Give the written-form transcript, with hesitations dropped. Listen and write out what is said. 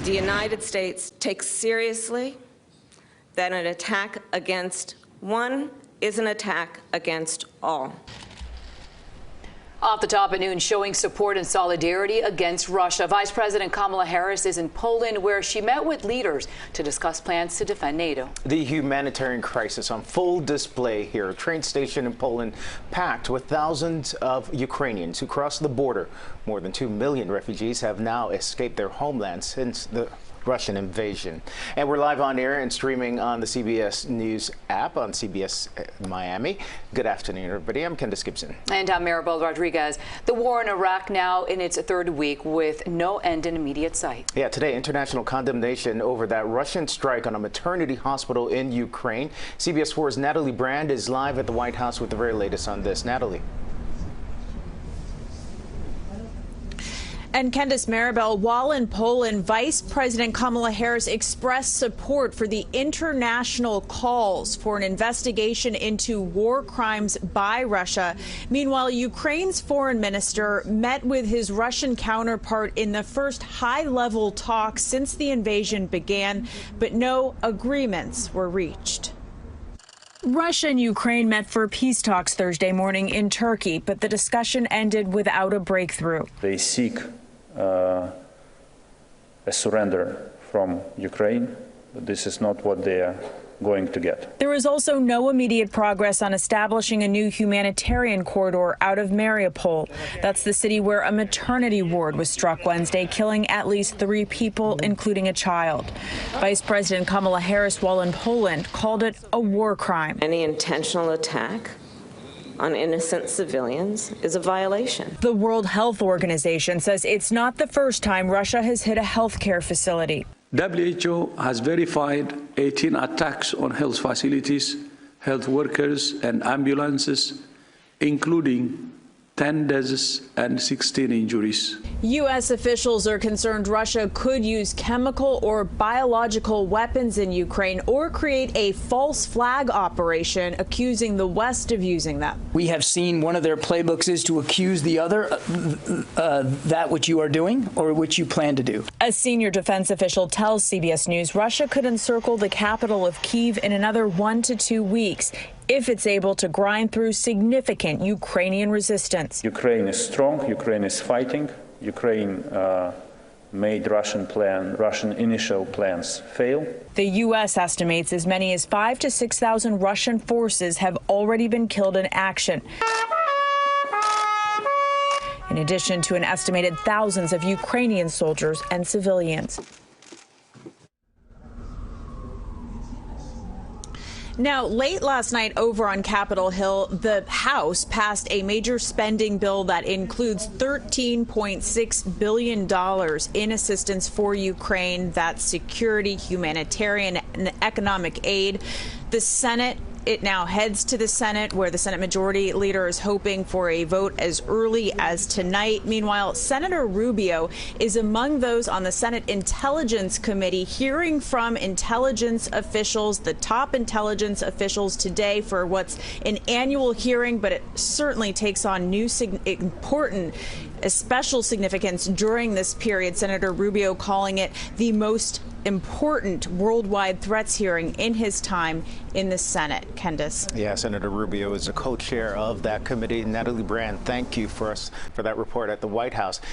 The United States takes seriously that an attack against one is an attack against all. Off the top at noon, showing support and solidarity against Russia. Vice President Kamala Harris is in Poland, where she met with leaders to discuss plans to defend NATO. The humanitarian crisis on full display here. A train station in Poland packed with thousands of Ukrainians who crossed the border. More than 2 million refugees have now escaped their homeland since the Russian invasion. And we're live on air and streaming on the CBS News app on CBS Miami. Good afternoon, everybody. I'm Candace Gibson. And I'm Maribel Rodriguez. The war in Iraq now in its third week with no end in immediate sight. Yeah, today, international condemnation over that Russian strike on a maternity hospital in Ukraine. CBS 4's Natalie Brand is live at the White House with the very latest on this. Natalie. And Candace, Maribel, while in Poland, Vice President Kamala Harris expressed support for the international calls for an investigation into war crimes by Russia. Meanwhile, Ukraine's foreign minister met with his Russian counterpart in the first high-level talks since the invasion began, but no agreements were reached. Russia and Ukraine met for peace talks Thursday morning in Turkey, but the discussion ended without a breakthrough. They seek a surrender from Ukraine, but this is not what they are going to get. There is also no immediate progress on establishing a new humanitarian corridor out of Mariupol. That's the city where a maternity ward was struck Wednesday, killing at least 3 people, including a child. Vice President Kamala Harris, while in Poland, called it a war crime. Any intentional attack on innocent civilians is a violation. The World Health Organization says it's not the first time Russia has hit a healthcare facility. WHO has verified 18 attacks on health facilities, health workers and ambulances, including 10 deaths and 16 injuries. U.S. officials are concerned Russia could use chemical or biological weapons in Ukraine or create a false flag operation accusing the West of using them. We have seen one of their playbooks is to accuse the other that which you are doing or which you plan to do. A senior defense official tells CBS News Russia could encircle the capital of Kyiv in another 1 to 2 weeks if it's able to grind through significant Ukrainian resistance. Ukraine is strong. Ukraine is fighting. Ukraine made Russian initial plans fail. The U.S. estimates as many as 5,000 to 6,000 Russian forces have already been killed in action, in addition to an estimated thousands of Ukrainian soldiers and civilians. Now, late last night over on Capitol Hill, the House passed a major spending bill that includes $13.6 billion in assistance for Ukraine. That's security, humanitarian, and economic aid. The Senate, it now heads to the Senate, where the Senate Majority Leader is hoping for a vote as early as tonight. Meanwhile, Senator Rubio is among those on the Senate Intelligence Committee hearing from intelligence officials, the top intelligence officials today for what's an annual hearing, but it certainly takes on new important special significance during this period. Senator Rubio calling it the most important worldwide threats hearing in his time in the Senate. Candace. Yeah, Senator Rubio is a co-chair of that committee. Natalie Brand, thank you for that report at the White House.